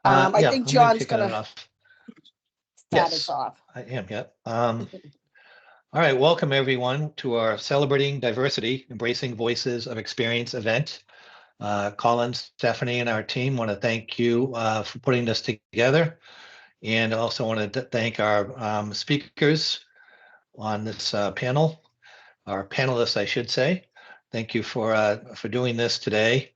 I Yeah, think I'm gonna John's kick it gonna off. start us Yes, off. I am. Yeah. All right. Welcome everyone to our Celebrating Diversity, Embracing Voices of Experience event. Colin, Stephanie, and our team want to thank you for putting this together, and also want to thank our speakers on this panel, our panelists, I should say. Thank you for doing this today.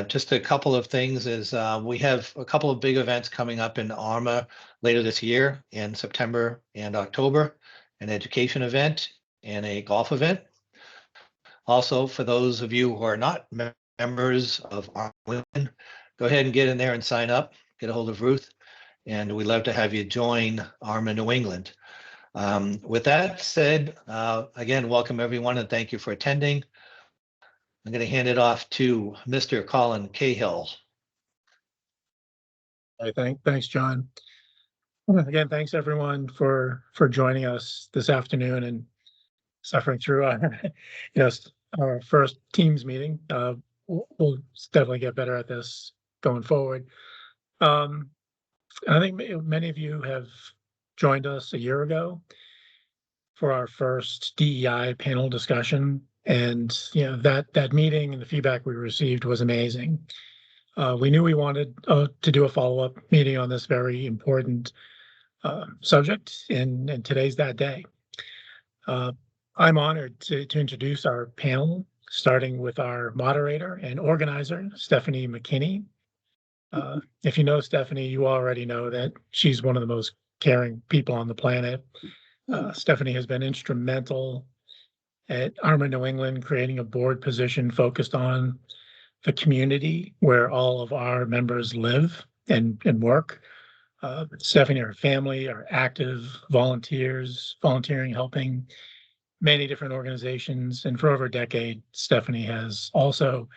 Just a couple of things is we have a couple of big events coming up in ARMA later this year in September and October, an education event and a golf event. Also, for those of you who are not members of ARMA New England, go ahead and get in there and sign up, get a hold of Ruth, and we'd love to have you join ARMA New England. With that said, again, welcome everyone and thank you for attending. I'm going to hand it off to Mr. Colin Cahill. Thanks, John. Again, thanks everyone for joining us this afternoon and suffering through our first Teams meeting. We'll definitely get better at this going forward. I think many of you have joined us a year ago for our first DEI panel discussion, and that meeting and the feedback we received was amazing. We knew we wanted to do a follow-up meeting on this very important subject, and today's that day. I'm honored to introduce our panel, starting with our moderator and organizer, Stephanie McKinney. If you know Stephanie, you already know that she's one of the most caring people on the planet. Stephanie has been instrumental at ARMA New England, creating a board position focused on the community where all of our members live and work. Stephanie and her family are active volunteers, volunteering, helping many different organizations. And for over a decade, Stephanie has also,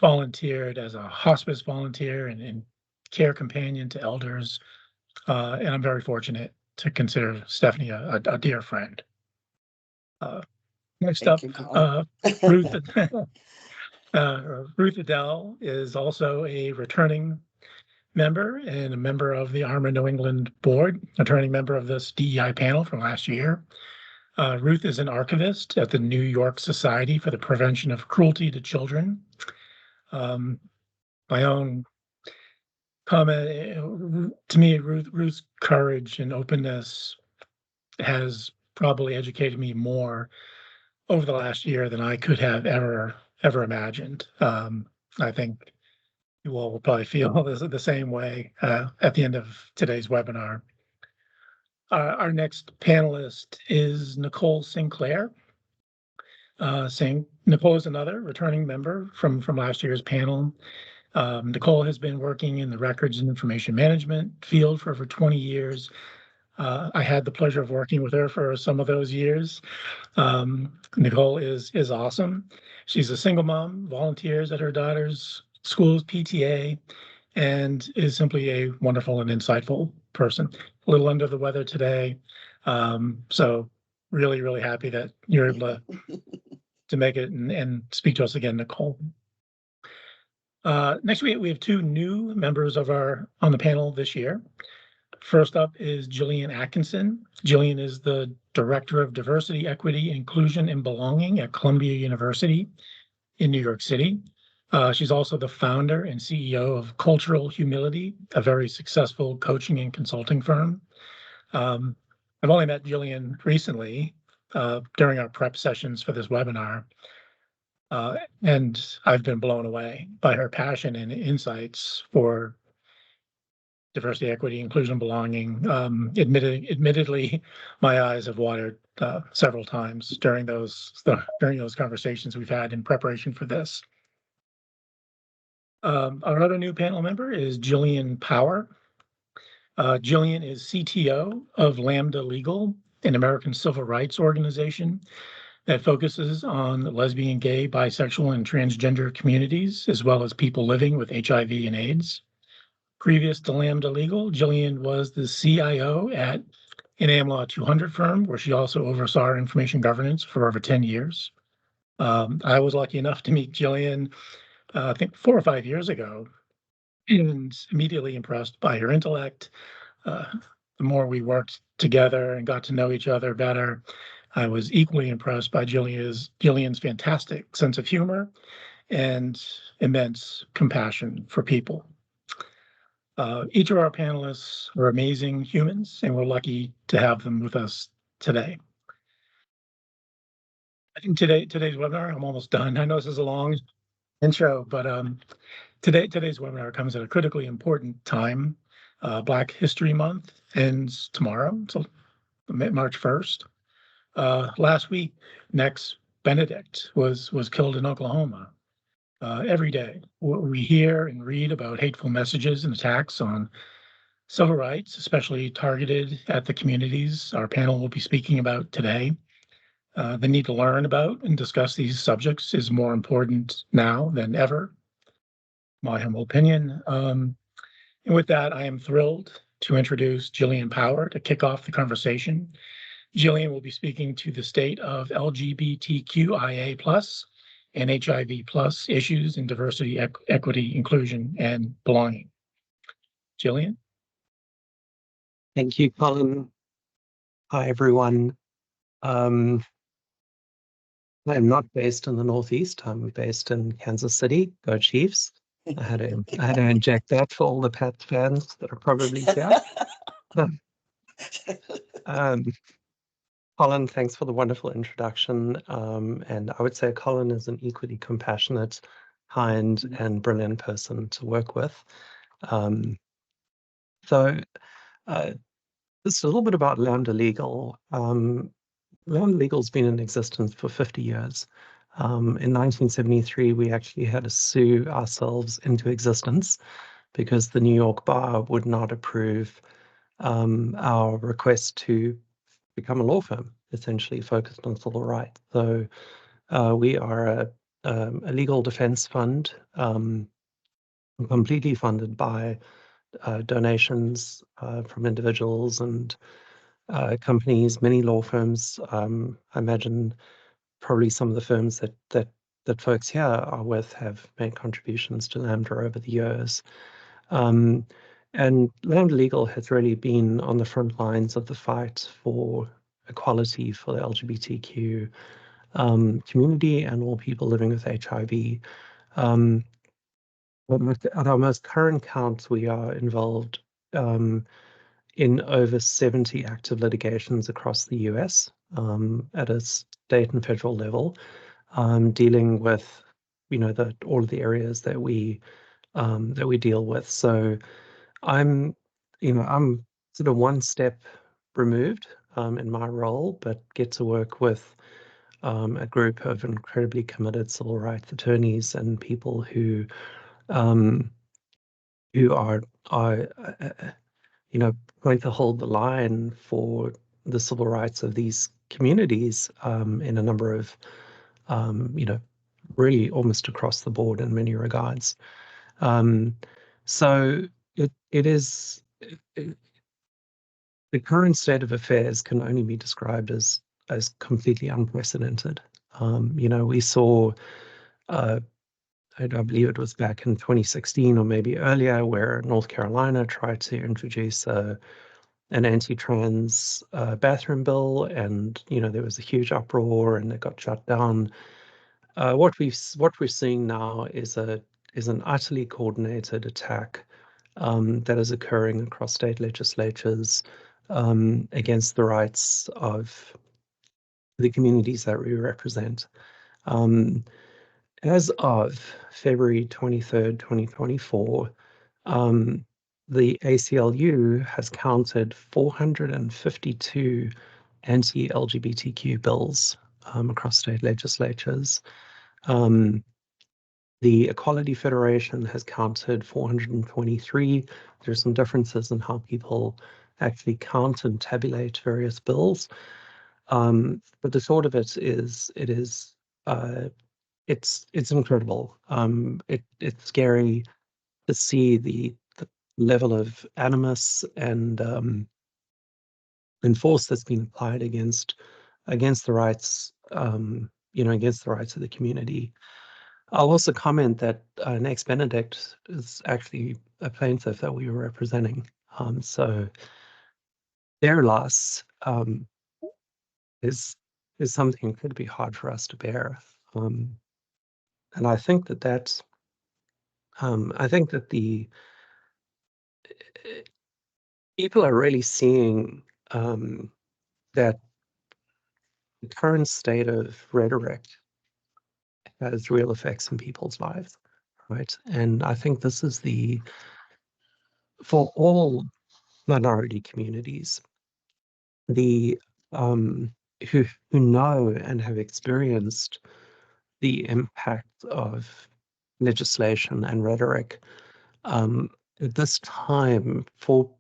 volunteered as a hospice volunteer and care companion to elders. And I'm very fortunate to consider Stephanie a dear friend. Next up, Ruth. Ruth Adele is also a returning member and a member of the ARMA New England board, returning member of this DEI panel from last year. Ruth is an archivist at the New York Society for the Prevention of Cruelty to Children. My own comment, to me, Ruth's courage and openness has probably educated me more over the last year than I could have ever imagined. I think you all will probably feel the same way at the end of today's webinar. Our next panelist is Nicole Sinclair. Nicole is another returning member from last year's panel. Nicole has been working in the records and information management field for over 20 years. I had the pleasure of working with her for some of those years. Nicole is awesome. She's a single mom, volunteers at her daughter's school's PTA, and is simply a wonderful and insightful person. A little under the weather today, so really, really happy that you're able to make it and speak to us again, Nicole. Next, we have two new members on the panel this year. First up is Jillian Atkinson. Jillian is the Director of Diversity, Equity, Inclusion, and Belonging at Columbia University in New York City. She's also the founder and CEO of Cultural Humility, a very successful coaching and consulting firm. I've only met Jillian recently during our prep sessions for this webinar, and I've been blown away by her passion and insights for diversity, equity, inclusion, belonging. Admittedly, my eyes have watered several times during those conversations we've had in preparation for this. Our other new panel member is Jillian Power. Jillian is CTO of Lambda Legal, an American civil rights organization that focuses on the lesbian, gay, bisexual, and transgender communities, as well as people living with HIV and AIDS. Previous to Lambda Legal, Jillian was the CIO at an AmLaw 200 firm, where she also oversaw our information governance for over 10 years. I was lucky enough to meet Jillian, I think 4 or 5 years ago, and immediately impressed by her intellect. The more we worked together and got to know each other better, I was equally impressed by Jillian's fantastic sense of humor and immense compassion for people. Each of our panelists are amazing humans, and we're lucky to have them with us today. I think today's webinar, I'm almost done. I know this is a long intro, but today's webinar comes at a critically important time. Black History Month ends tomorrow, so March 1st. Last week, Nex Benedict was killed in Oklahoma. Every day, we hear and read about hateful messages and attacks on civil rights, especially targeted at the communities our panel will be speaking about today. The need to learn about and discuss these subjects is more important now than ever, my humble opinion. And with that, I am thrilled to introduce Jillian Power to kick off the conversation. Jillian will be speaking to the state of LGBTQIA+ and HIV+ issues in diversity, equity, inclusion, and belonging. Jillian? Thank you, Colin. Hi, everyone. I'm not based in the Northeast. I'm based in Kansas City. Go Chiefs! I had to inject that for all the Pats fans that are probably here. Colin, thanks for the wonderful introduction. And I would say Colin is an equally compassionate, kind, and brilliant person to work with. Just a little bit about Lambda Legal. Lambda Legal's been in existence for 50 years. In 1973, we actually had to sue ourselves into existence because the New York Bar would not approve our request to become a law firm, essentially focused on civil rights. So we are a legal defense fund, completely funded by donations from individuals and companies, many law firms. I imagine probably some of the firms that folks here are with have made contributions to Lambda over the years. And Lambda Legal has really been on the front lines of the fight for equality for the LGBTQ community and all people living with HIV. At our most current count, we are involved in over 70 active litigations across the US at a state and federal level, dealing with, all of the areas that we deal with. So I'm sort of one step removed in my role, but get to work with a group of incredibly committed civil rights attorneys and people who are going to hold the line for the civil rights of these communities in a number of, really almost across the board in many regards. So it is the current state of affairs can only be described as completely unprecedented. We saw, I believe it was back in 2016 or maybe earlier, where North Carolina tried to introduce an anti-trans bathroom bill, and there was a huge uproar, and it got shut down. What we're seeing now is an utterly coordinated attack that is occurring across state legislatures against the rights of the communities that we represent. As of February 23rd, 2024, the ACLU has counted 452 anti-LGBTQ bills across state legislatures. The Equality Federation has counted 423. There's some differences in how people actually count and tabulate various bills. But the short of it is, it's incredible. It's scary to see the level of animus and force that's been applied against the rights, against the rights of the community. I'll also comment that Next Benedict is actually a plaintiff that we were representing. So their loss is something incredibly hard for us to bear. And I think that that's I think that the people are really seeing that the current state of rhetoric has real effects in people's lives, right? And I think this is for all minority communities, the who know and have experienced the impact of legislation and rhetoric. At this time, for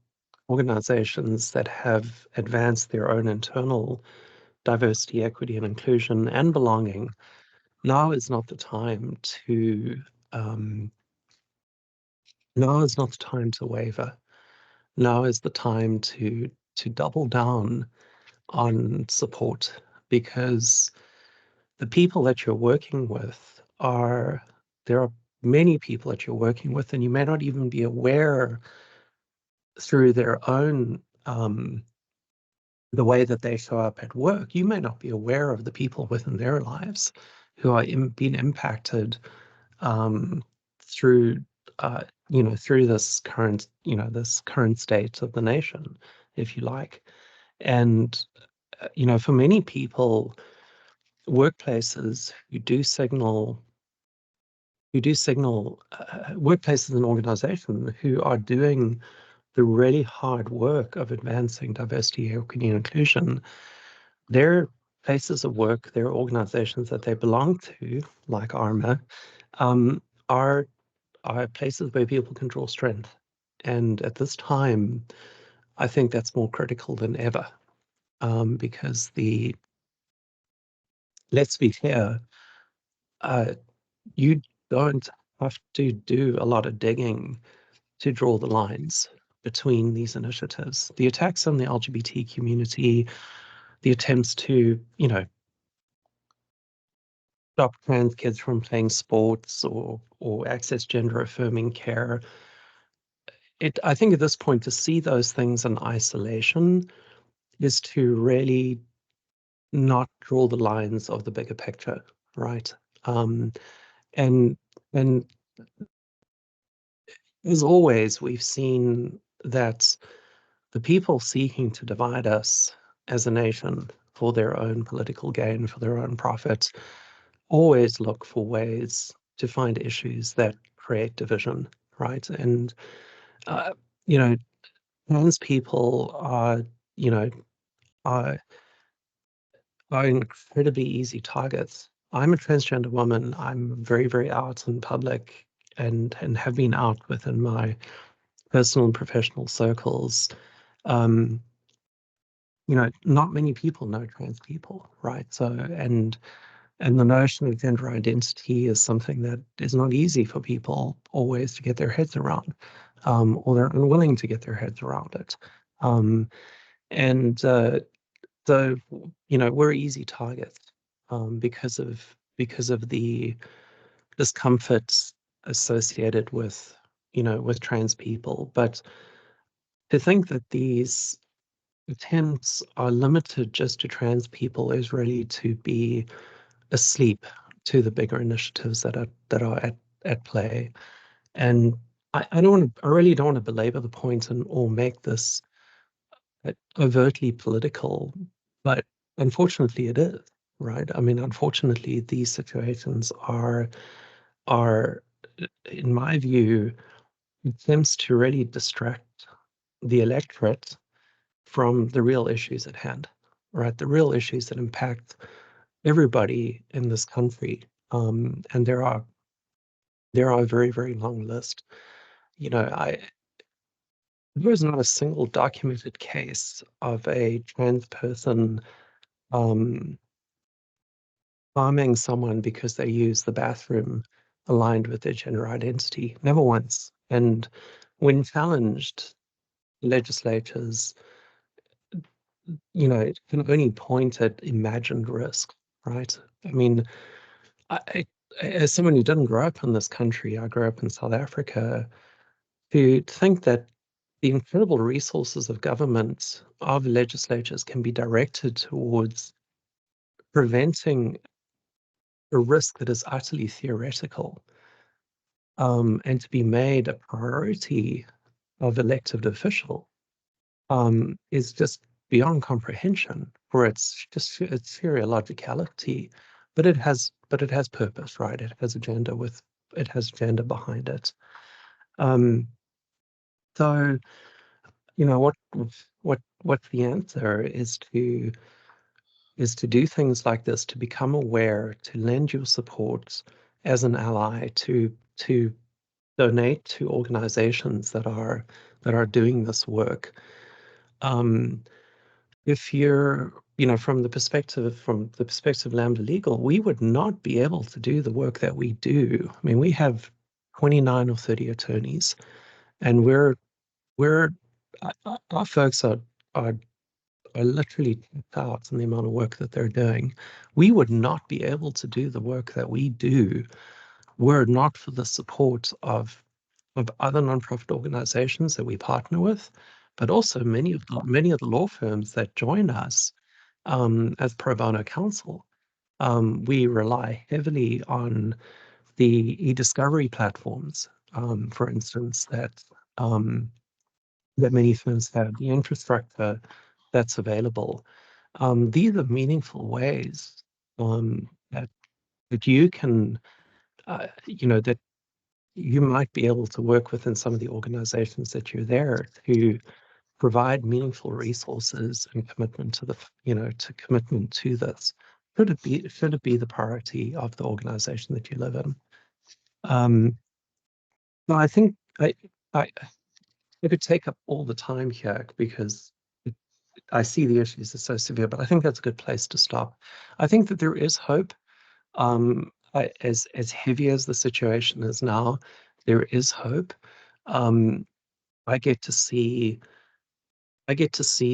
organizations that have advanced their own internal diversity, equity, and inclusion and belonging, now is not the time to waver. Now is the time to double down on support, because the people that you're working with there are many people that you're working with, and you may not even be aware through their own the way that they show up at work. You may not be aware of the people within their lives who are being impacted through through this current state of the nation, if you like. And for many people, workplaces who do signal workplaces and organizations who are doing the really hard work of advancing diversity, equity, and inclusion, their places of work, their organizations that they belong to, like ARMA, are places where people can draw strength. And at this time, I think that's more critical than ever, because let's be clear, you don't have to do a lot of digging to draw the lines between these initiatives. The attacks on the LGBT community, the attempts to, stop trans kids from playing sports or access gender affirming care. I think at this point, to see those things in isolation is to really not draw the lines of the bigger picture, right? And as always, we've seen that the people seeking to divide us as a nation for their own political gain, for their own profit, always look for ways to find issues that create division, right? And trans people are incredibly easy targets. I'm a transgender woman. I'm very, very out in public and have been out within my personal and professional circles. Not many people know trans people, right? So, and the notion of gender identity is something that is not easy for people always to get their heads around, or they're unwilling to get their heads around it. So, we're easy targets because of the discomforts associated with trans people. But to think that these attempts are limited just to trans people is really to be asleep to the bigger initiatives that are at play. And I really don't want to belabor the point or make this overtly political, but unfortunately it is, right? I mean, unfortunately, these situations are, in my view, attempts to really distract the electorate from the real issues at hand, right? The real issues that impact everybody in this country. And there are a very, very long list. There is not a single documented case of a trans person harming someone because they use the bathroom aligned with their gender identity. Never once. And when challenged, legislatures, can only point at imagined risk, right? I mean, as someone who didn't grow up in this country, I grew up in South Africa, to think that the incredible resources of government, of legislatures, can be directed towards preventing a risk that is utterly theoretical, and to be made a priority of elected official, is just beyond comprehension for its theologicality, but it has purpose, right? It has agenda behind it. So, you know, what's the answer is to do things like this, to become aware, to lend your support as an ally, to donate to organizations that are doing this work. If you're, from the perspective of Lambda Legal, we would not be able to do the work that we do. I mean, we have 29 or 30 attorneys, and our folks are literally tapped out in the amount of work that they're doing. We would not be able to do the work that we do were it not for the support of other nonprofit organizations that we partner with, but also many of the law firms that join us as pro bono counsel. We rely heavily on the e-discovery platforms, for instance, that many firms have, the infrastructure that's available. These are meaningful ways that you can, that you might be able to work within some of the organizations that you're there to provide meaningful resources and commitment to commitment to this. Should it be the priority of the organization that you live in? No, I think I could take up all the time here because I see the issues are so severe, but I think that's a good place to stop. I think that there is hope. As heavy as the situation is now, there is hope. I get to see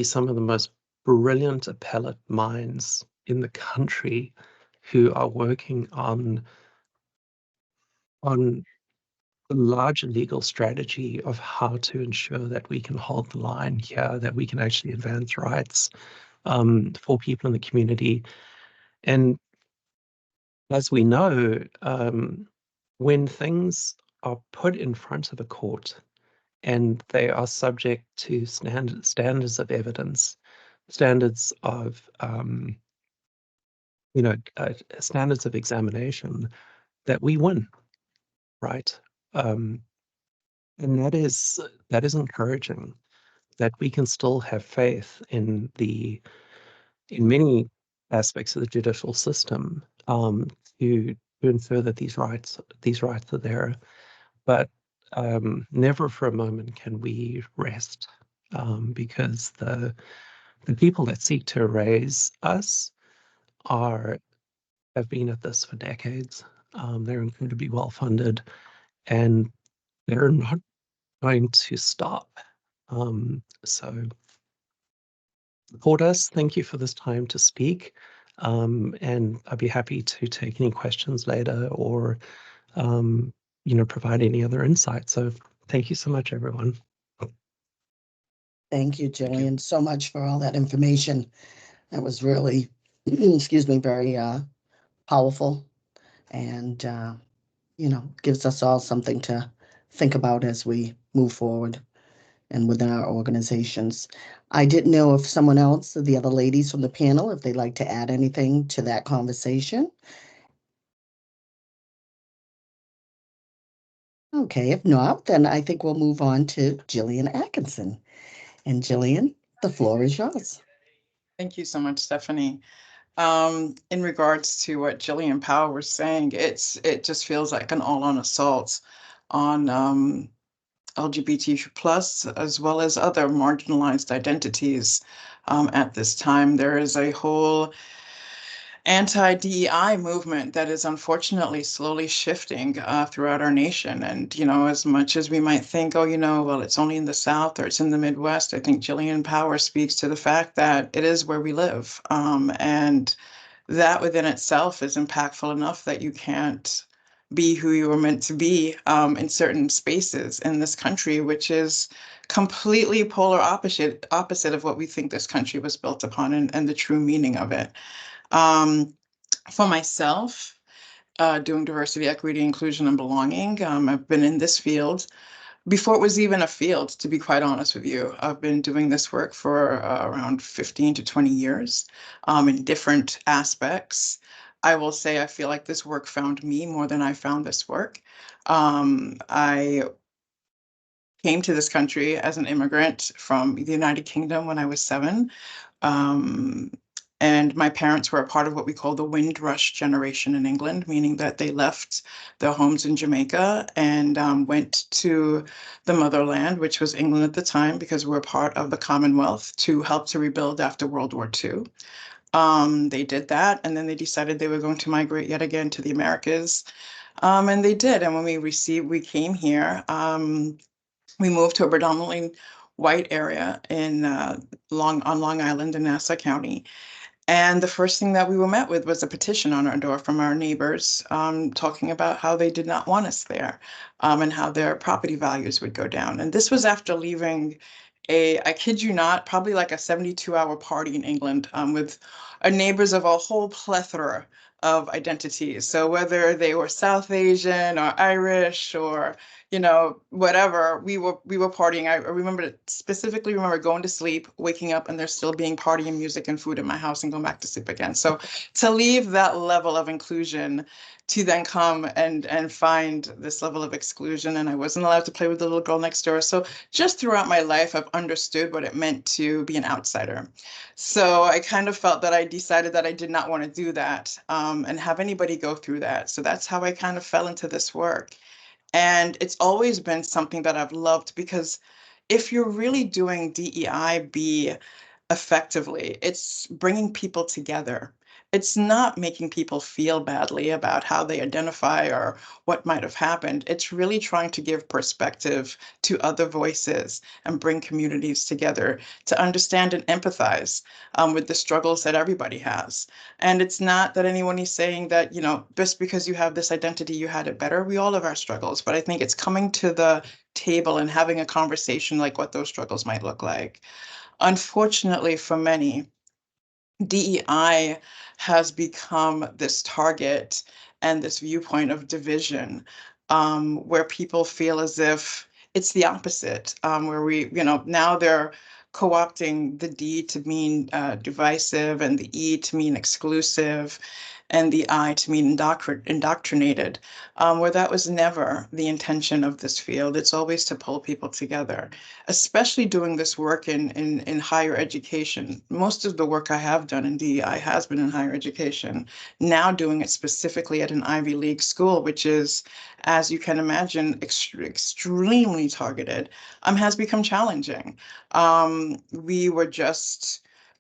some of the most brilliant appellate minds in the country who are working on the larger legal strategy of how to ensure that we can hold the line here, that we can actually advance rights for people in the community. And as we know, when things are put in front of a court and they are subject to standards of evidence, standards of standards of examination, that we win, right? And that is encouraging, that we can still have faith in many aspects of the judicial system to ensure that these rights are there. But never for a moment can we rest, because the people that seek to erase us have been at this for decades. They're incredibly well funded, and they're not going to stop. So support us. Thank you for this time to speak. And I'd be happy to take any questions later or provide any other insight. So thank you so much, everyone. Thank you, Jillian, so much for all that information. That was really, excuse me, very powerful, and gives us all something to think about as we move forward and within our organizations. I didn't know if someone else, the other ladies from the panel, if they'd like to add anything to that conversation. Okay, if not, then I think we'll move on to Jillian Atkinson. And Jillian, the floor is yours. Thank you so much, Stephanie. In regards to what Jillian Powell was saying, it just feels like an all-on assault on LGBTQ plus, as well as other marginalized identities. At this time, there is a whole anti-DEI movement that is unfortunately slowly shifting throughout our nation. And, as much as we might think, well, it's only in the South or it's in the Midwest, I think Jillian Powell speaks to the fact that it is where we live. And that within itself is impactful enough that you can't be who you were meant to be in certain spaces in this country, which is completely polar opposite of what we think this country was built upon, and the true meaning of it. For myself, doing diversity, equity, inclusion, and belonging, I've been in this field before it was even a field, to be quite honest with you. I've been doing this work for around 15 to 20 years in different aspects. I will say I feel like this work found me more than I found this work. I came to this country as an immigrant from the United Kingdom when I was 7. And my parents were a part of what we call the Windrush generation in England, meaning that they left their homes in Jamaica and went to the motherland, which was England at the time, because we're part of the Commonwealth, to help to rebuild after World War II. They did that, and then they decided they were going to migrate yet again to the Americas. And they did. And when we came here, we moved to a predominantly white area in on Long Island in Nassau County. And the first thing that we were met with was a petition on our door from our neighbors talking about how they did not want us there and how their property values would go down. And this was after leaving I kid you not, probably like a 72-hour party in England with our neighbors of a whole plethora of identities. So whether they were South Asian or Irish or, you know, whatever, we were partying. I specifically remember going to sleep, waking up, and there still being party and music and food in my house, and going back to sleep again. So to leave that level of inclusion to then come and find this level of exclusion, and I wasn't allowed to play with the little girl next door. So just throughout my life, I've understood what it meant to be an outsider. So I kind of felt that I decided that I did not want to do that and have anybody go through that. So that's how I kind of fell into this work. And it's always been something that I've loved, because if you're really doing DEIB effectively, it's bringing people together. It's not making people feel badly about how they identify or what might have happened. It's really trying to give perspective to other voices and bring communities together to understand and empathize with the struggles that everybody has. And it's not that anyone is saying that, you know, just because you have this identity, you had it better. We all have our struggles, but I think it's coming to the table and having a conversation like what those struggles might look like. Unfortunately, for many, DEI has become this target and this viewpoint of division, where people feel as if it's the opposite, where now they're co-opting the D to mean divisive, and the E to mean exclusive, and the I to mean indoctrinated, where that was never the intention of this field. It's always to pull people together, especially doing this work in higher education. Most of the work I have done in DEI has been in higher education. Now doing it specifically at an Ivy League school, which is, as you can imagine, extremely targeted, has become challenging.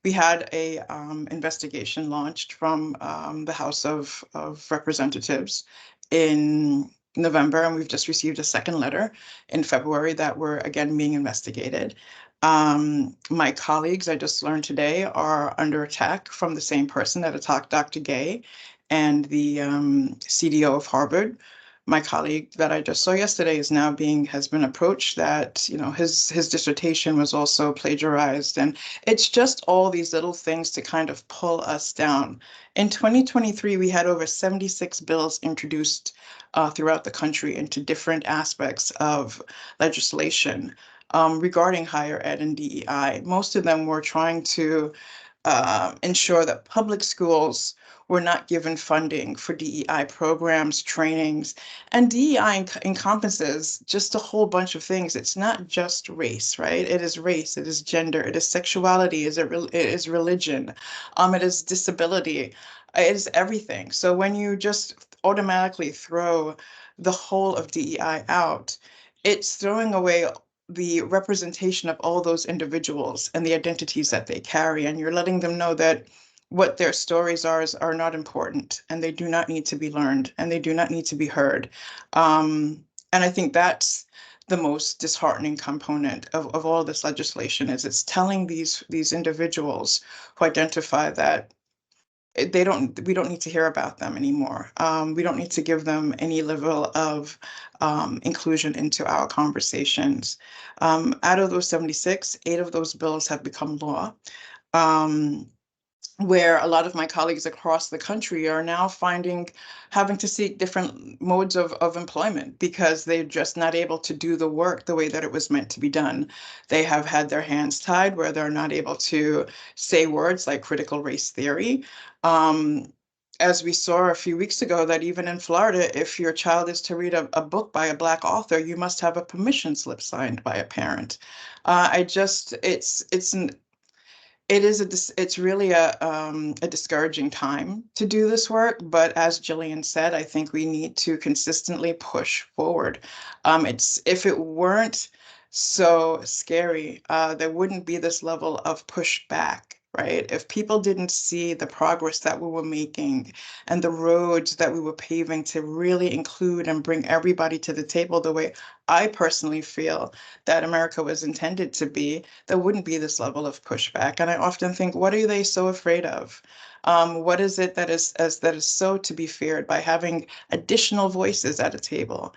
We had a investigation launched from the House of Representatives in November, and we've just received a second letter in February that we're again being investigated. My colleagues, I just learned today, are under attack from the same person that attacked Dr. Gay and the CDO of Harvard. My colleague that I just saw yesterday has been approached that, you know, his dissertation was also plagiarized. And it's just all these little things to kind of pull us down. In 2023, we had over 76 bills introduced throughout the country into different aspects of legislation regarding higher ed and DEI. Most of them were trying to ensure that public schools were not given funding for DEI programs, trainings, and DEI encompasses just a whole bunch of things. It's not just race, right? It is race, it is gender, it is sexuality, it is religion, it is disability, it is everything. So when you just automatically throw the whole of DEI out, it's throwing away the representation of all those individuals and the identities that they carry, and you're letting them know that what their stories are not important, and they do not need to be learned, and they do not need to be heard. And I think that's the most disheartening component of all this legislation, is it's telling these individuals who identify that we don't need to hear about them anymore. We don't need to give them any level of inclusion into our conversations. Out of those 76, 8 of those bills have become law. Where a lot of my colleagues across the country are now having to seek different modes of employment because they're just not able to do the work the way that it was meant to be done. They have had their hands tied where they're not able to say words like critical race theory. As we saw a few weeks ago, that even in Florida, if your child is to read a book by a Black author, you must have a permission slip signed by a parent. It's really a discouraging time to do this work, but as Jillian said, I think we need to consistently push forward. If it weren't so scary, there wouldn't be this level of pushback, right? If people didn't see the progress that we were making and the roads that we were paving to really include and bring everybody to the table the way I personally feel that America was intended to be, there wouldn't be this level of pushback. And I often think, what are they so afraid of? What is it that is so to be feared by having additional voices at a table?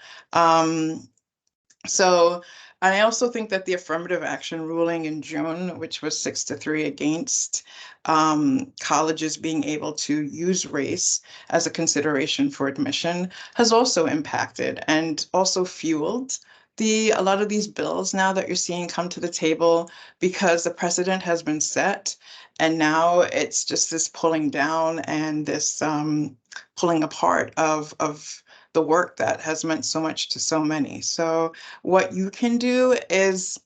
So I also think that the affirmative action ruling in June, which was 6-3 against colleges being able to use race as a consideration for admission, has also impacted and also fueled a lot of these bills now that you're seeing come to the table, because the precedent has been set, and now it's just this pulling down and this pulling apart of the work that has meant so much to so many. So what you can do is,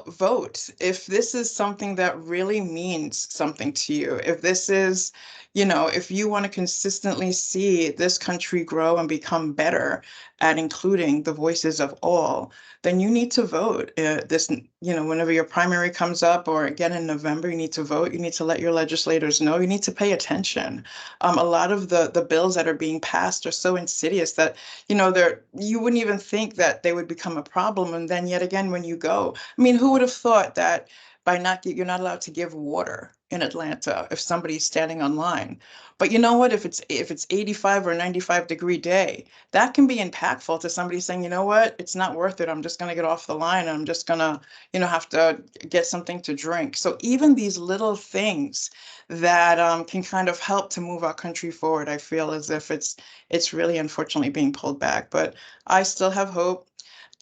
vote. If this is something that really means something to you, if this is, if you want to consistently see this country grow and become better at including the voices of all, then you need to vote. Whenever your primary comes up, or again in November, you need to vote. You need to let your legislators know. You need to pay attention. A lot of the bills that are being passed are so insidious that, you wouldn't even think that they would become a problem. And then yet again, when you go, I mean, who would have thought that you're not allowed to give water in Atlanta if somebody's standing on line? But you know what? If it's 85 or 95-degree day, that can be impactful to somebody saying, you know what, it's not worth it. I'm just going to get off the line and I'm just going to, have to get something to drink. So even these little things that can kind of help to move our country forward, I feel as if it's really unfortunately being pulled back. But I still have hope.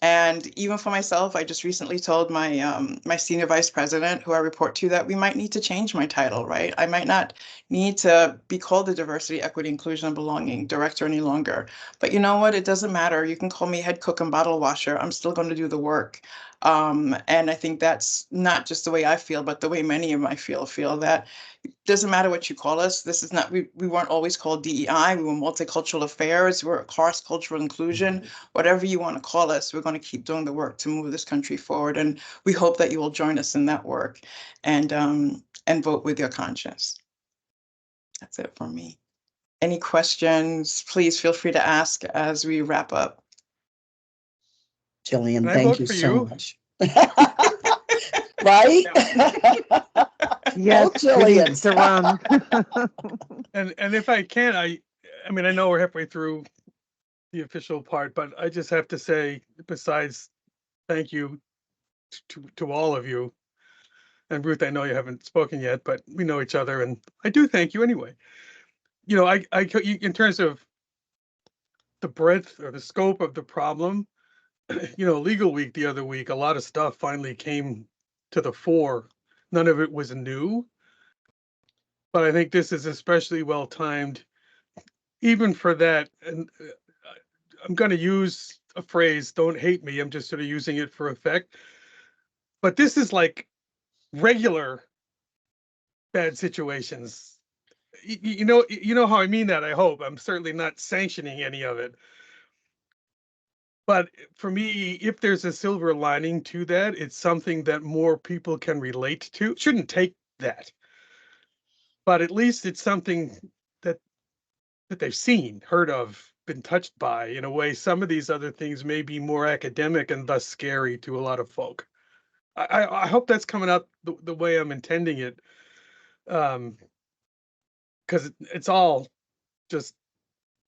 And even for myself, I just recently told my senior vice president, who I report to, that we might need to change my title, right? I might not need to be called the Diversity, Equity, Inclusion, and Belonging Director any longer. But you know what? It doesn't matter. You can call me head cook and bottle washer. I'm still going to do the work. And I think that's not just the way I feel, but the way many of my feel that it doesn't matter what you call us. This is not, we weren't always called DEI. We were multicultural affairs. We're cross-cultural inclusion. Whatever you want to call us, we're going to keep doing the work to move this country forward. And we hope that you will join us in that work and vote with your conscience. That's it for me. Any questions, please feel free to ask as we wrap up. Jillian, thank you so much. Right? Yes, Jillian. to run. And if I can, I mean, I know we're halfway through the official part, but I just have to say, besides thank you to all of you, and Ruth, I know you haven't spoken yet, but we know each other, and I do thank you anyway. I in terms of the breadth or the scope of the problem, Legal Week the other week, a lot of stuff finally came to the fore. None of it was new, but I think this is especially well timed, even for that. And I'm going to use a phrase, don't hate me, I'm just sort of using it for effect. But this is like regular bad situations. You know how I mean that, I hope. I'm certainly not sanctioning any of it. But for me, if there's a silver lining to that, it's something that more people can relate to. It shouldn't take that. But at least it's something that they've seen, heard of, been touched by. In a way, some of these other things may be more academic and thus scary to a lot of folk. I hope that's coming out the way I'm intending it. because it's all just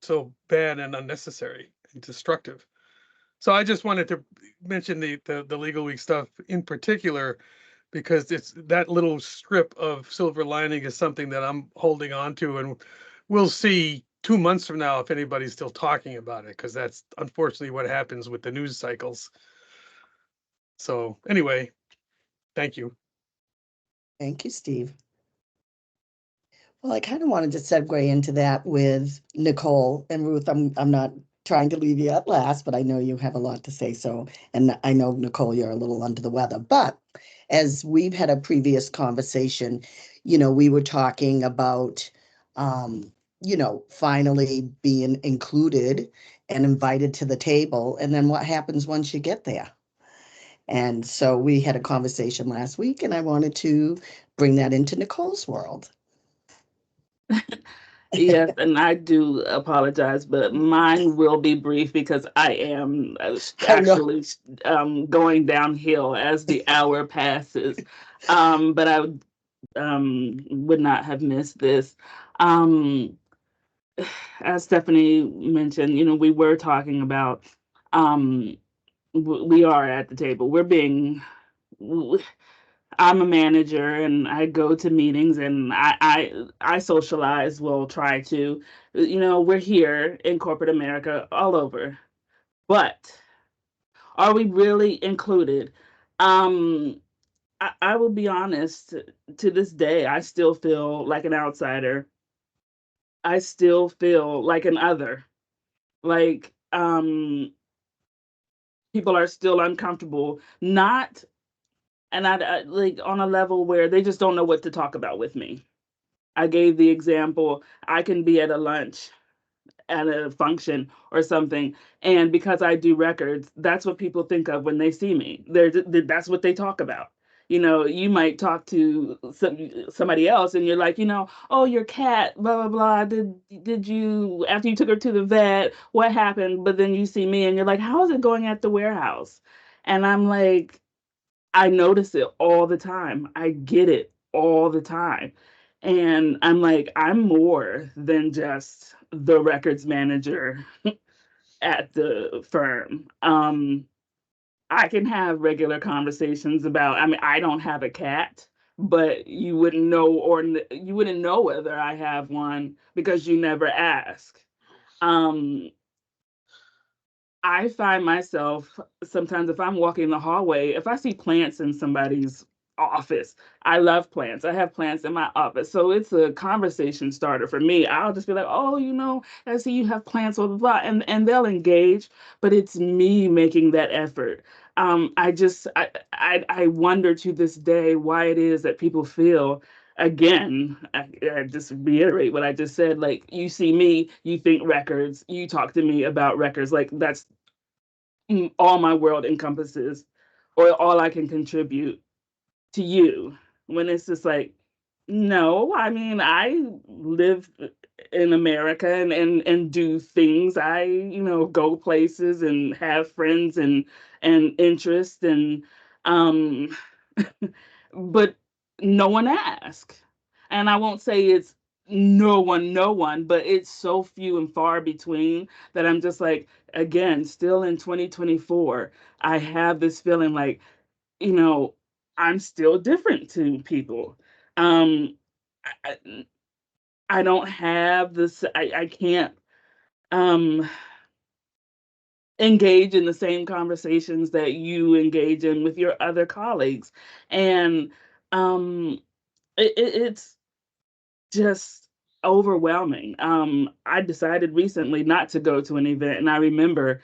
so bad and unnecessary and destructive. So I just wanted to mention the Legal Week stuff in particular, because it's that little strip of silver lining is something that I'm holding on to, and we'll see 2 months from now if anybody's still talking about it, because that's unfortunately what happens with the news cycles. So anyway, thank you. Thank you, Steve. Well, I kind of wanted to segue into that with Nicole and Ruth. I'm not trying to leave you at last, but I know you have a lot to say. So, and I know, Nicole, you're a little under the weather. But as we've had a previous conversation, we were talking about, finally being included and invited to the table. And then what happens once you get there? And so we had a conversation last week, and I wanted to bring that into Nicole's world. Yes, and I do apologize, but mine will be brief because I am actually going downhill as the hour passes. But I would not have missed this. As Stephanie mentioned, we were talking about we are at the table. I'm a manager and I go to meetings and I socialize, will try to, we're here in corporate America all over, but are we really included? I will be honest, to this day, I still feel like an outsider. I still feel like an other, like, people are still uncomfortable, not and I like on a level where they just don't know what to talk about with me. I gave the example, I can be at a lunch at a function or something, and because I do records, that's what people think of when they see me. That's what they talk about. You might talk to somebody else and you're like, oh, your cat, blah, blah, blah. Did you, after you took her to the vet, what happened? But then you see me and you're like, how is it going at the warehouse? And I'm like, I notice it all the time. I get it all the time. And I'm like, I'm more than just the records manager at the firm. I can have regular conversations about, I don't have a cat, but you wouldn't know, or you wouldn't know whether I have one because you never ask. I find myself sometimes if I'm walking the hallway, if I see plants in somebody's office, I love plants. I have plants in my office. So it's a conversation starter for me. I'll just be like, oh, I see you have plants, blah, blah, blah. And they'll engage, but it's me making that effort. I wonder to this day why it is that people feel, again, I just reiterate what I just said. Like, you see me, you think records, you talk to me about records. Like, that's all my world encompasses, or all I can contribute to you. When it's just like, no, I live in America and do things. I, go places and have friends and interests and but no one asks. And I won't say it's no one, but it's so few and far between that I'm just like, again, still in 2024, I have this feeling like, I'm still different to people. I, I I don't have this, I can't engage in the same conversations that you engage in with your other colleagues. And it's just overwhelming. I decided recently not to go to an event, and I remember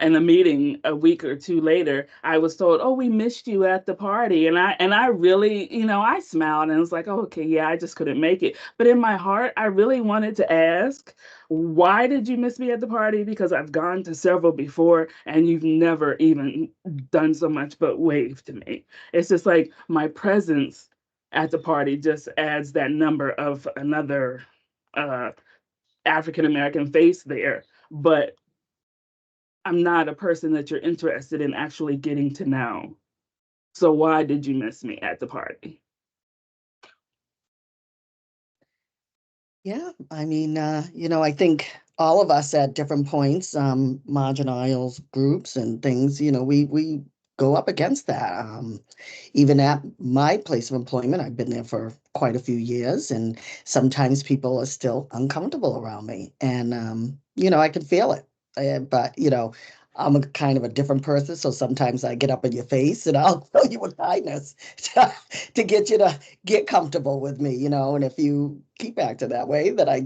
in a meeting a week or two later, I was told, "Oh, we missed you at the party," and I really, I smiled and was like, "Oh, okay, yeah, I just couldn't make it." But in my heart, I really wanted to ask, "Why did you miss me at the party?" Because I've gone to several before, and you've never even done so much but wave to me. It's just like my presence at the party just adds that number of another African American face there. But I'm not a person that you're interested in actually getting to know. So why did you miss me at the party? Yeah, I mean, I think all of us at different points, marginalized groups and things, we go up against that. Even at my place of employment, I've been there for quite a few years, and sometimes people are still uncomfortable around me, and I can feel it. But I'm a kind of a different person, so sometimes I get up in your face and I'll tell you with kindness to get you to get comfortable with me, and if you keep acting that way, that I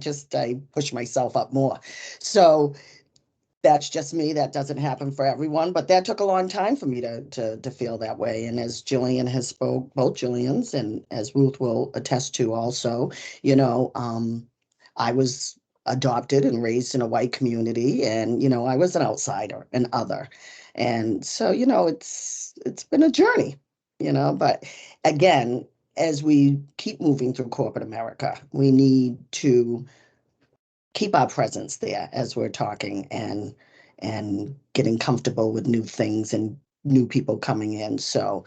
push myself up more. So that's just me. That doesn't happen for everyone, but that took a long time for me to feel that way. And as Jillian has spoke, both Jillians, and as Ruth will attest to also, I was adopted and raised in a white community, and I was an outsider, an other. And so, it's been a journey, but again, as we keep moving through corporate America, we need to keep our presence there as we're talking and getting comfortable with new things and new people coming in. So,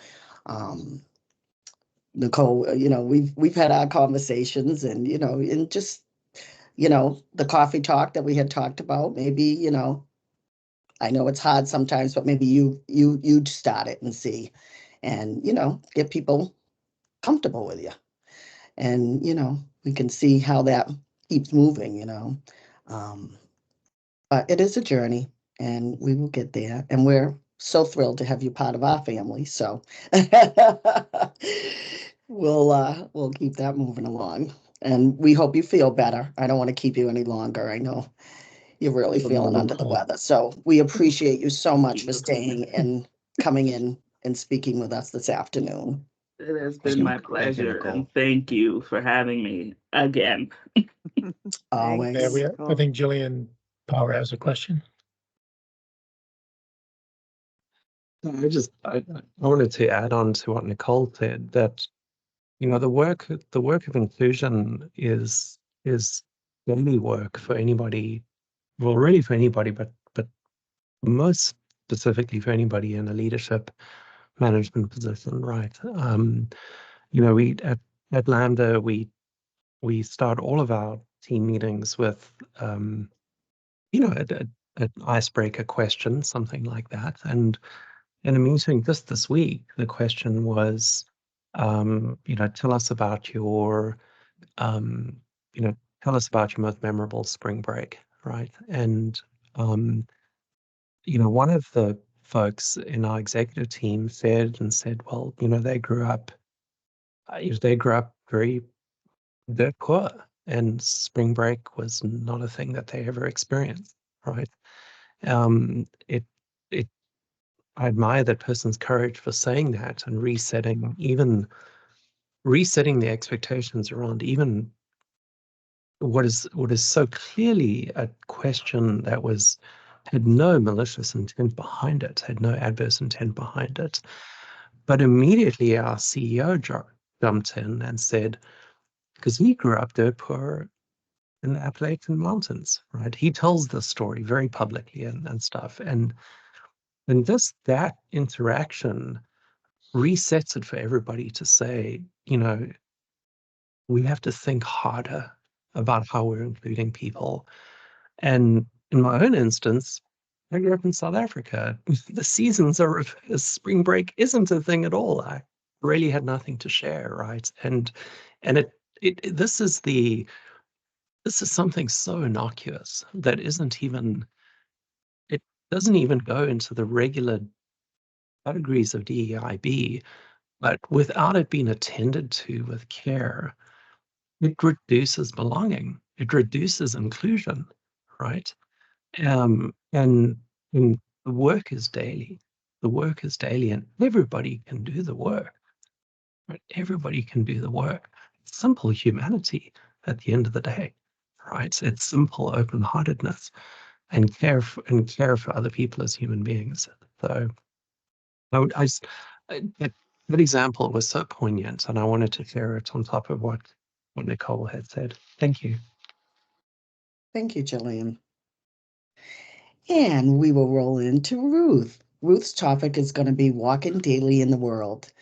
Nicole, we've had our conversations, and just the coffee talk that we had talked about. Maybe I know it's hard sometimes, but maybe you'd start it and see, and get people comfortable with you, and we can see how that keeps moving. But it is a journey, and we will get there. And we're so thrilled to have you part of our family. So we'll keep that moving along. And we hope you feel better. I don't want to keep you any longer. I know you're really feeling under the weather. So we appreciate you so much for staying and coming in and speaking with us this afternoon. It has Thank been you. my Thank you, pleasure, Nicole. and thank you for having me again. Always. Yeah, I think Jillian Power has a question. I wanted to add on to what Nicole said, that the work of inclusion is daily work for anybody. Well, really for anybody, but most specifically for anybody in a leadership management position, right? We at Lambda we start all of our team meetings with an icebreaker question, something like that. And in a meeting just this week, the question was, tell us about your, tell us about your most memorable spring break, right? And one of the folks in our executive team said, well, they grew up very dirt poor, and spring break was not a thing that they ever experienced, right? It I admire that person's courage for saying that and resetting the expectations around even what is so clearly a question that had no malicious intent behind it, had no adverse intent behind it. But immediately our CEO jumped in and said, because he grew up dirt poor in the Appalachian Mountains, right? He tells this story very publicly and stuff. And that interaction resets it for everybody to say, we have to think harder about how we're including people. And in my own instance, I grew up in South Africa. The seasons are reversed. Spring break isn't a thing at all. I really had nothing to share, right? And this is something so innocuous that it doesn't even go into the regular categories of DEIB, but without it being attended to with care, it reduces belonging. It reduces inclusion, right? And the work is daily. The work is daily, and everybody can do the work. Right? Everybody can do the work. It's simple humanity at the end of the day, right? It's simple open-heartedness and care for other people as human beings. So that example was so poignant, and I wanted to share it on top of what Nicole had said. Thank you. Thank you, Jillian. And we will roll into Ruth. Ruth's topic is going to be walking daily in the world.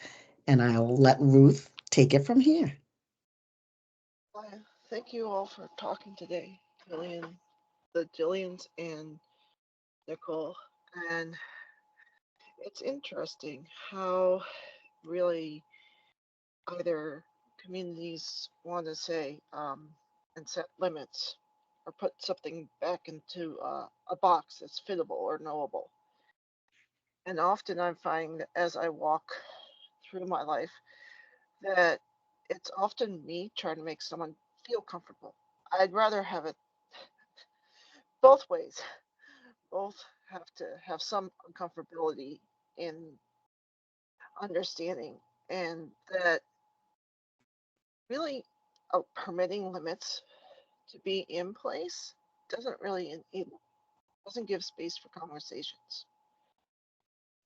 And I'll let Ruth take it from here. Thank you all for talking today, Jillian, the Jillians and Nicole. And it's interesting how really either communities want to say and set limits or put something back into a box that's fittable or knowable. And often I'm finding that as I walk through my life, that it's often me trying to make someone feel comfortable. I'd rather have it both ways. Both have to have some uncomfortability in understanding, and that really permitting limits to be in place doesn't really enable, doesn't give space for conversations.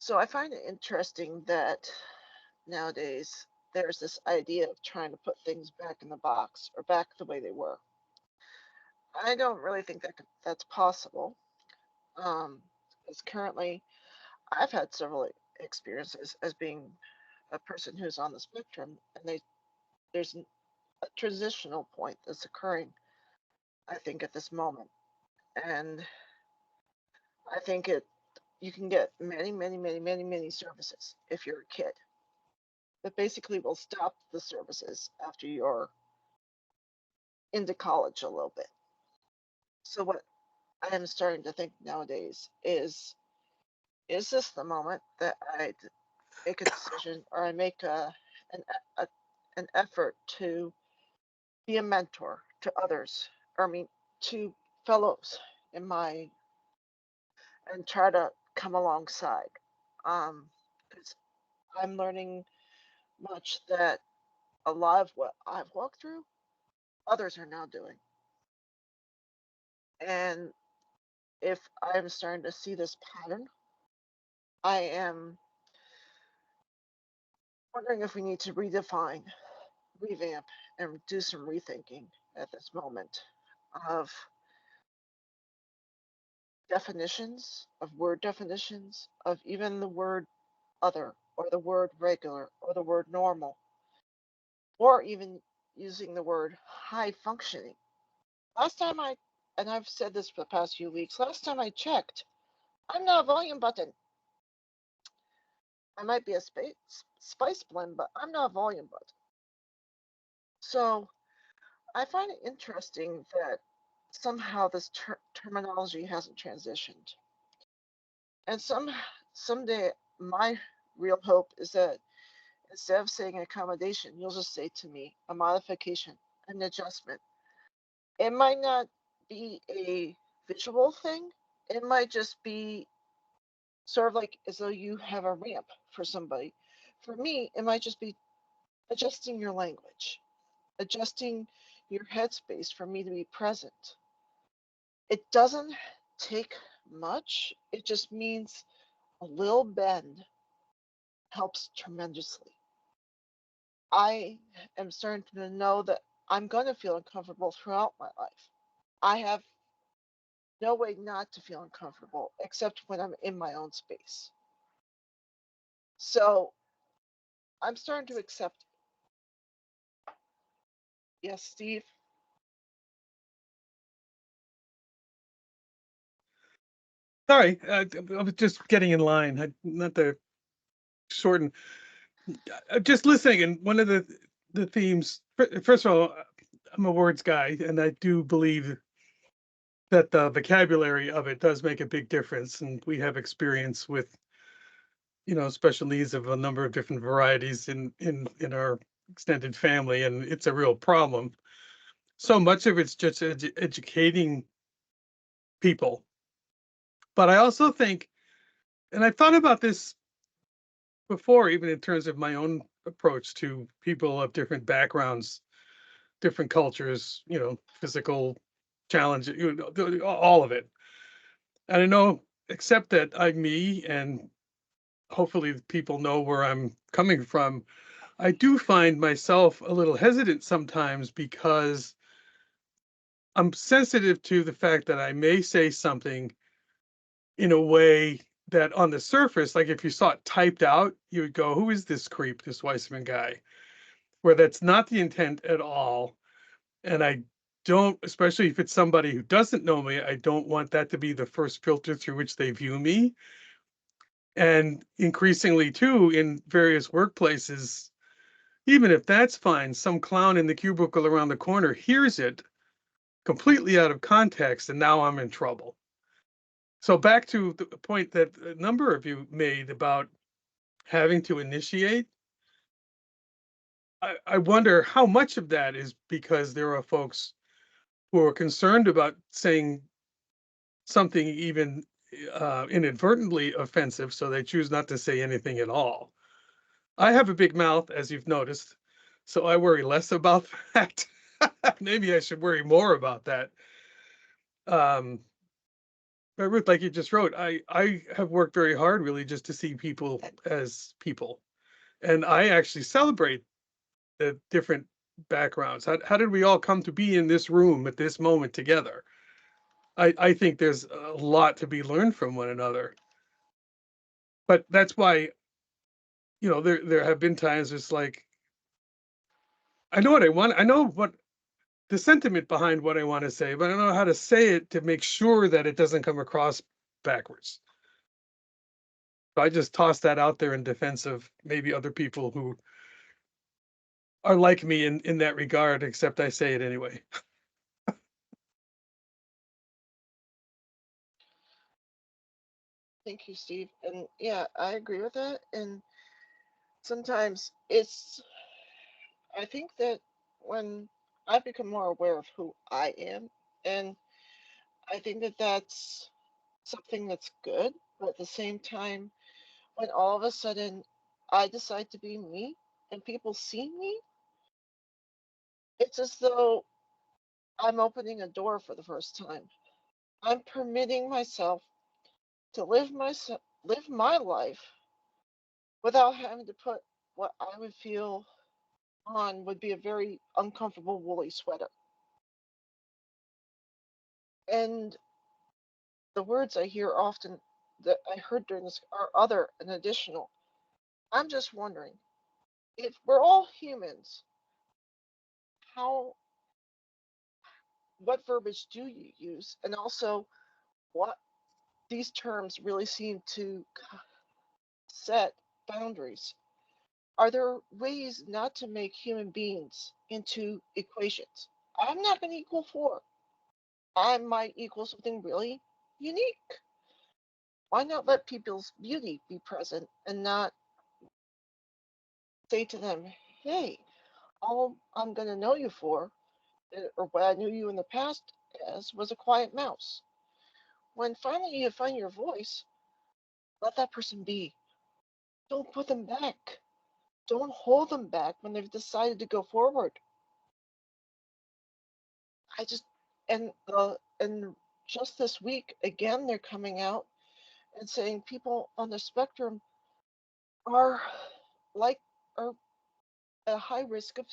So I find it interesting that nowadays there's this idea of trying to put things back in the box or back the way they were. I don't really think that that's possible. Because currently I've had several experiences as being a person who's on the spectrum, and there's a transitional point that's occurring, I think, at this moment. And I think you can get many services if you're a kid, but basically will stop the services after you're into college a little bit. So what I am starting to think nowadays is this the moment that I make a decision, or I make an effort to be a mentor to others, or I mean to fellows in my, and try to come alongside. Because I'm learning much that a lot of what I've walked through, others are now doing. And if I'm starting to see this pattern, I am wondering if we need to redefine, revamp, and do some rethinking at this moment of definitions, of word definitions, of even the word other, or the word regular, or the word normal, or even using the word high functioning. Last time and I've said this for the past few weeks, last time I checked, I'm not a volume button. I might be a spice blend, but I'm not a volume button. So I find it interesting that somehow this terminology hasn't transitioned. And someday my real hope is that instead of saying accommodation, you'll just say to me a modification, an adjustment. It might not be a visual thing. It might just be sort of like as though you have a ramp for somebody. For me, it might just be adjusting your language, adjusting your headspace for me to be present. It doesn't take much. It just means a little bend helps tremendously. I am starting to know that I'm going to feel uncomfortable throughout my life. I have no way not to feel uncomfortable except when I'm in my own space. So I'm starting to accept it. Yes, Steve? Sorry, I was just getting in line. Not to shorten. Just listening, and one of the themes. First of all, I'm a words guy, and I do believe that the vocabulary of it does make a big difference. And we have experience with, special needs of a number of different varieties in our extended family, and it's a real problem. So much of it's just educating people. But I also think, and I've thought about this before, even in terms of my own approach to people of different backgrounds, different cultures, physical challenges, all of it. And I know, except that I'm me, and hopefully people know where I'm coming from, I do find myself a little hesitant sometimes because I'm sensitive to the fact that I may say something in a way that on the surface, like if you saw it typed out, you would go, who is this creep, this Weissman guy? Where that's not the intent at all. And I don't, especially if it's somebody who doesn't know me, I don't want that to be the first filter through which they view me. And increasingly too, in various workplaces, even if that's fine, some clown in the cubicle around the corner hears it completely out of context, and now I'm in trouble. So back to the point that a number of you made about having to initiate, I wonder how much of that is because there are folks who are concerned about saying something even inadvertently offensive, so they choose not to say anything at all. I have a big mouth, as you've noticed, so I worry less about that. Maybe I should worry more about that. But Ruth, like you just wrote, I have worked very hard really just to see people as people. And I actually celebrate the different backgrounds. How did we all come to be in this room at this moment together? I think there's a lot to be learned from one another. But that's why, you know, there have been times it's like, I know what I want. I know what the sentiment behind what I want to say, but I don't know how to say it to make sure that it doesn't come across backwards. So I just toss that out there in defense of maybe other people who are like me in that regard, except I say it anyway. Thank you, Steve. And yeah, I agree with that. And sometimes I think that when I become more aware of who I am, and I think that that's something that's good, but at the same time, when all of a sudden I decide to be me and people see me, it's as though I'm opening a door for the first time. I'm permitting myself to live my life without having to put what I would feel on would be a very uncomfortable woolly sweater. And the words I hear often that I heard during this are other and additional. I'm just wondering if we're all humans, what verbiage do you use? And also, what these terms really seem to set boundaries. Are there ways not to make human beings into equations? I'm not going to equal 4. I might equal something really unique. Why not let people's beauty be present and not say to them, hey, all I'm going to know you for, or what I knew you in the past as, was a quiet mouse. When finally you find your voice, let that person be. Don't put them back. Don't hold them back when they've decided to go forward. I just and just this week again they're coming out and saying people on the spectrum are like are at a high risk of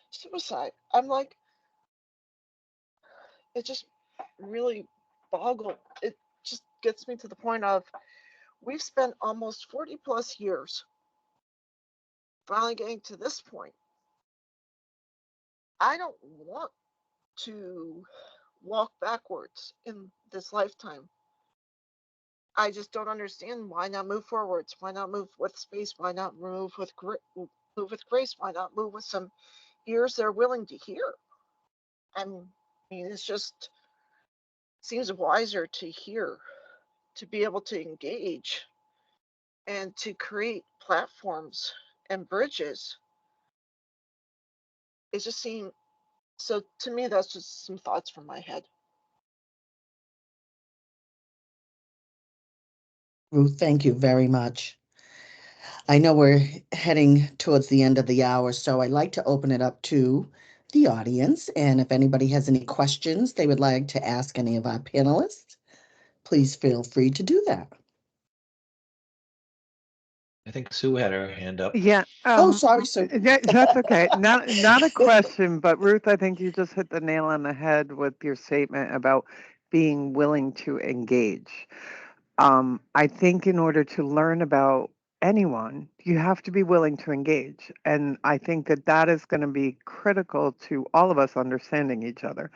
suicide. I'm like, it just really it just gets me to the point of we've spent almost 40 plus years finally getting to this point. I don't want to walk backwards in this lifetime. I just don't understand why not move forwards. Why not move with space? Why not move with grace? Why not move with some ears they're willing to hear? I mean, it's just seems wiser to hear, to be able to engage, and to create platforms and bridges. It just seems so to me. That's just some thoughts from my head. Ruth, thank you very much. I know we're heading towards the end of the hour, so I'd like to open it up to the audience. And if anybody has any questions they would like to ask any of our panelists, please feel free to do that. I think Sue had her hand up. Yeah. Oh, sorry, Sue. Yeah, that's okay. Not a question, but Ruth, I think you just hit the nail on the head with your statement about being willing to engage. I think in order to learn about anyone, you have to be willing to engage. And I think that that is going to be critical to all of us understanding each other.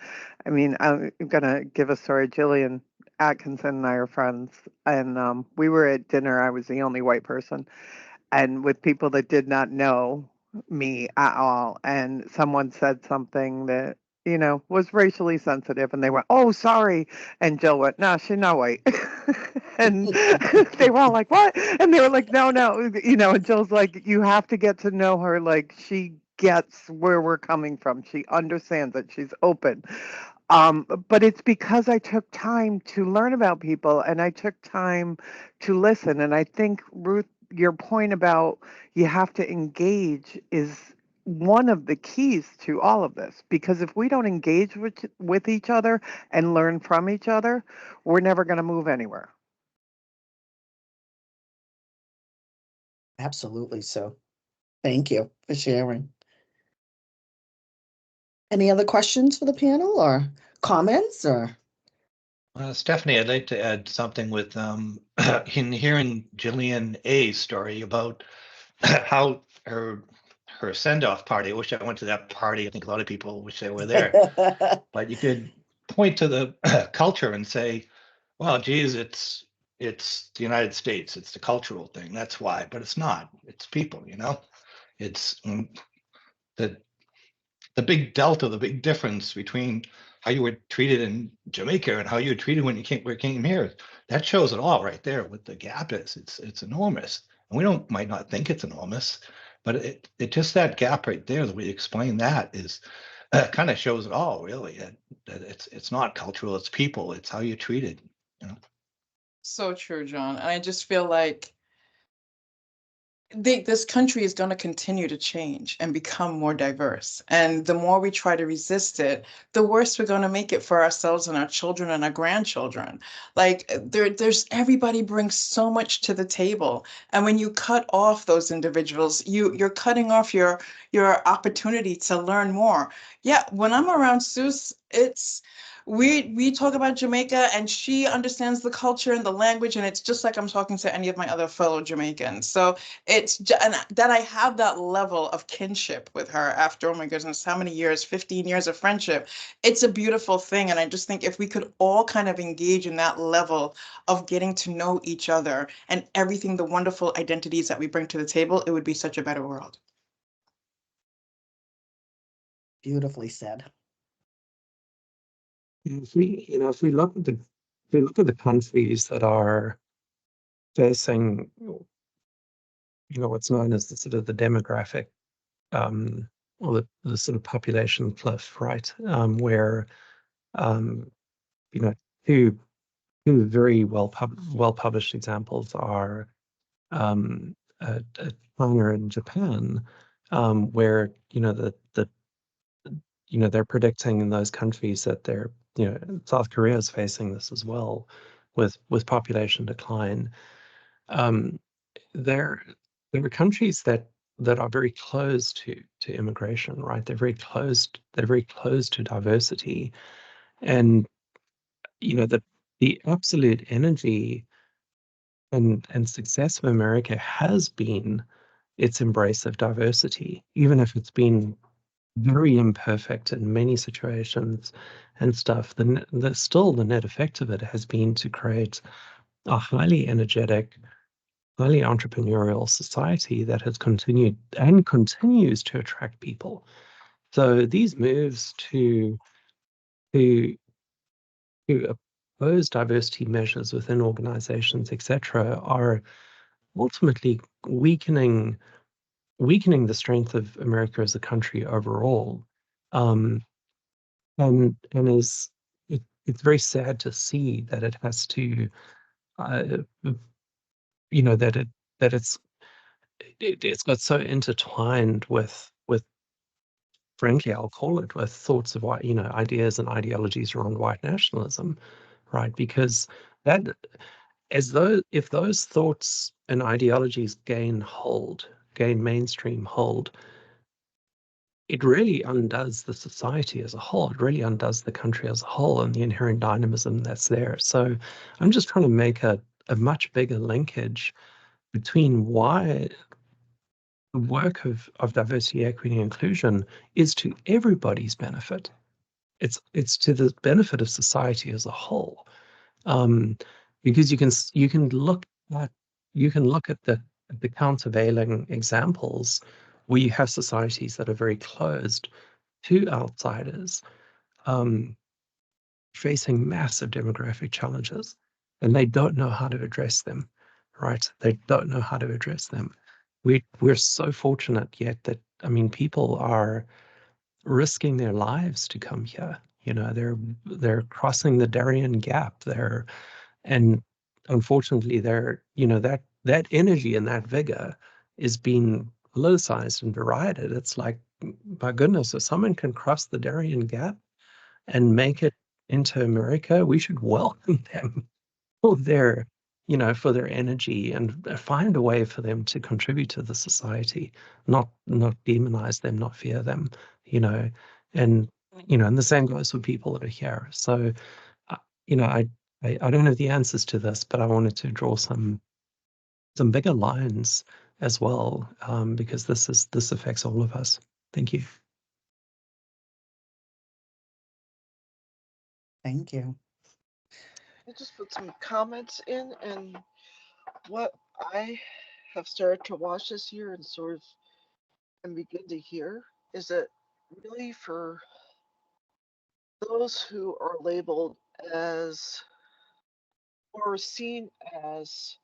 I mean, I'm going to give a story. Jillian Atkinson and I are friends, and we were at dinner. I was the only white person, and with people that did not know me at all. And someone said something that, you know, was racially sensitive, and they went, "Oh, sorry." And Jill went, "No, she's not white." And they were all like, "What?" And they were like, "No, no." You know, and Jill's like, "You have to get to know her. Like, she gets where we're coming from. She understands it. She's open." But it's because I took time to learn about people and I took time to listen. And I think, Ruth, your point about you have to engage is one of the keys to all of this, because if we don't engage with each other and learn from each other, we're never going to move anywhere. Absolutely so. Thank you for sharing. Any other questions for the panel or comments or? Stephanie, I'd like to add something with in hearing Jillian A's story about how her send-off party. I wish I went to that party. I think a lot of people wish they were there. But you could point to the culture and say, well, geez, it's the United States. It's the cultural thing. That's why. But it's not. It's people, you know? It's the big delta, the big difference between how you were treated in Jamaica and how you were treated when you came here. That shows it all right there. What the gap is, it's enormous, and we might not think it's enormous, but it just that gap right there. The way you explain that is kind of shows it all, really. That it's not cultural, it's people, it's how you're treated. You know. So true, John. And I just feel like this country is going to continue to change and become more diverse. And the more we try to resist it, the worse we're going to make it for ourselves and our children and our grandchildren. Like there's everybody brings so much to the table. And when you cut off those individuals, you're cutting off your opportunity to learn more. Yeah, when I'm around Seuss, we talk about Jamaica and she understands the culture and the language, and it's just like I'm talking to any of my other fellow Jamaicans. So and that I have that level of kinship with her after, oh my goodness, how many years, 15 years of friendship. It's a beautiful thing. And I just think if we could all kind of engage in that level of getting to know each other and everything, the wonderful identities that we bring to the table, it would be such a better world. Beautifully said. If we look at the countries that are facing, what's known as the sort of the demographic, or the sort of population cliff, right? Where, two very well published examples are China and Japan, where they're predicting in those countries that South Korea is facing this as well, with population decline. There are countries that are very close to immigration, right? They're very close to diversity, and the absolute energy and success of America has been its embrace of diversity, even if it's been very imperfect in many situations and stuff. Still the net effect of it has been to create a highly energetic, highly entrepreneurial society that has continued and continues to attract people. So these moves to oppose diversity measures within organizations, etc., are ultimately weakening the strength of America as a country overall. And it's very sad to see that it has to, that it's got so intertwined with frankly, I'll call it, with thoughts of white, ideas and ideologies around white nationalism, right? Because if those thoughts and ideologies gain mainstream hold, it really undoes the society as a whole. It really undoes the country as a whole and the inherent dynamism that's there. So I'm just trying to make a much bigger linkage between why the work of diversity, equity, and inclusion is to everybody's benefit. It's to the benefit of society as a whole, because you can look at the countervailing examples where you have societies that are very closed to outsiders, facing massive demographic challenges, and they don't know how to address them, right? They don't know how to address them. We're so fortunate yet that, I mean, people are risking their lives to come here. You know, they're crossing the Darien Gap. And unfortunately, that energy and that vigor is being politicized and derided. It's like, my goodness, if someone can cross the Darien Gap and make it into America, we should welcome them for their, for their energy, and find a way for them to contribute to the society, not demonize them, not fear them, and and the same goes for people that are here. So, I don't have the answers to this, but I wanted to draw some bigger lines as well, because this affects all of us. Thank you. Thank you. I just put some comments in, and what I have started to watch this year and sort of and begin to hear is that really for those who are labeled as or seen as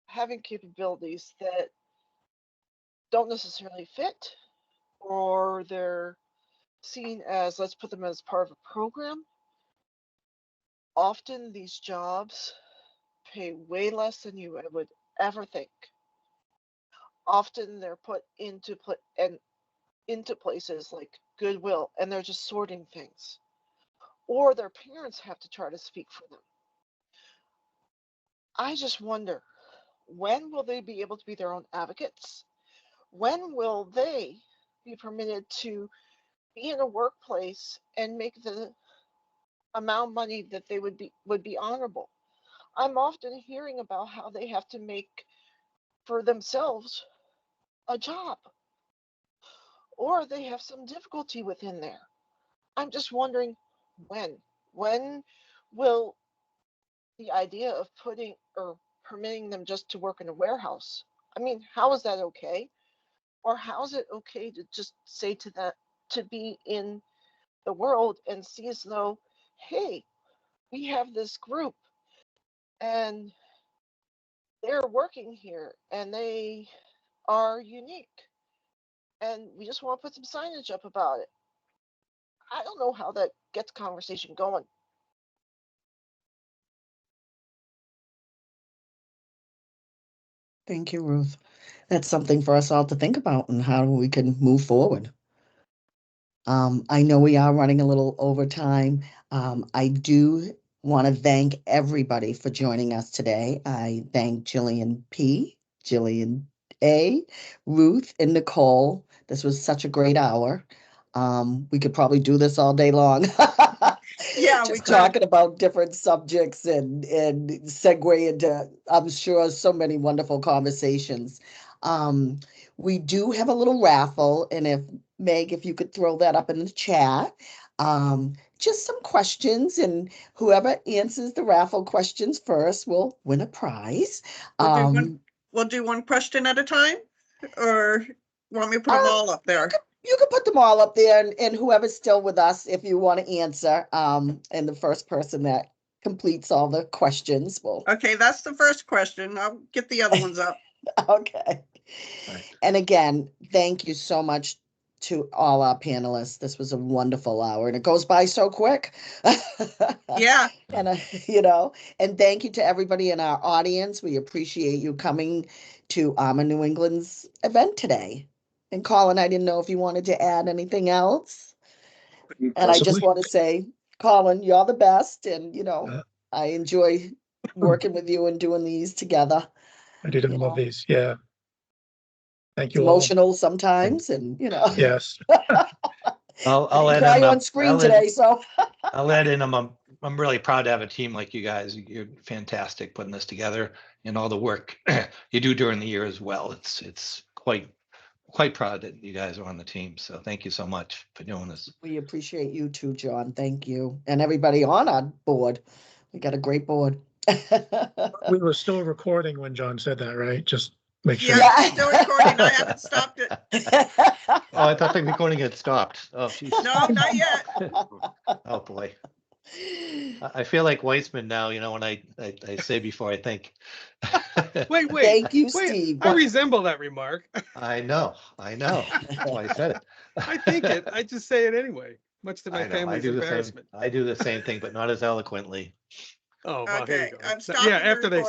having capabilities that don't necessarily fit, or they're seen as, let's put them as part of a program, often these jobs pay way less than you would ever think. Often they're put into places like Goodwill, and they're just sorting things, or their parents have to try to speak for them. I just wonder, when will they be able to be their own advocates? When will they be permitted to be in a workplace and make the amount of money that they would be honorable? I'm often hearing about how they have to make for themselves a job, or they have some difficulty within there. I'm just wondering, when will the idea of putting or permitting them just to work in a warehouse, I mean, how is that okay? Or how is it okay to just say to that, to be in the world and see as though, hey, we have this group and they're working here and they are unique, and we just want to put some signage up about it. I don't know how that gets conversation going. Thank you, Ruth. That's something for us all to think about and how we can move forward. I know we are running a little over time. I do want to thank everybody for joining us today. I thank Jillian P., Jillian A., Ruth, and Nicole. This was such a great hour. We could probably do this all day long. Yeah, we Just could. talking about different subjects and segue into, I'm sure, so many wonderful conversations. We do have a little raffle, and if Meg, if you could throw that up in the chat, just some questions, and whoever answers the raffle questions first will win a prize. We'll do one question at a time, or want me to put them all up there? You can put them all up there, and whoever's still with us, if you want to answer, and the first person that completes all the questions will. Okay, that's the first question. I'll get the other ones up. Okay. Right. And again, thank you so much to all our panelists. This was a wonderful hour, and it goes by so quick. Yeah. And and thank you to everybody in our audience. We appreciate you coming to ARMA New England's event today. And Colin, I didn't know if you wanted to add anything else. Possibly. And I just want to say, Colin, you're the best, and I enjoy working with you and doing these together. I did love these. Yeah. Thank you. Emotional sometimes, and Yes. I'll add cry on screen today, so I'll add in I'm really proud to have a team like you guys. You're fantastic putting this together, and all the work you do during the year as well. It's quite proud that you guys are on the team. So thank you so much for doing this. We appreciate you too, John. Thank you. And everybody on our board. We got a great board. We were still recording when John said that, right? Just make sure. Yeah, it's still recording. I haven't stopped it. Oh, I thought the recording had stopped. Oh, geez. No, not yet. Oh, boy. I feel like Weissman now, when I say before I think. Wait. Thank you, Wait, Steve. I resemble that remark. I know. That's why I said it. I think it. I just say it anyway, much to my I know, family's embarrassment. I do the same thing, but not as eloquently. Oh, well, here Okay, you go. I'm stopping Yeah, the after they recording.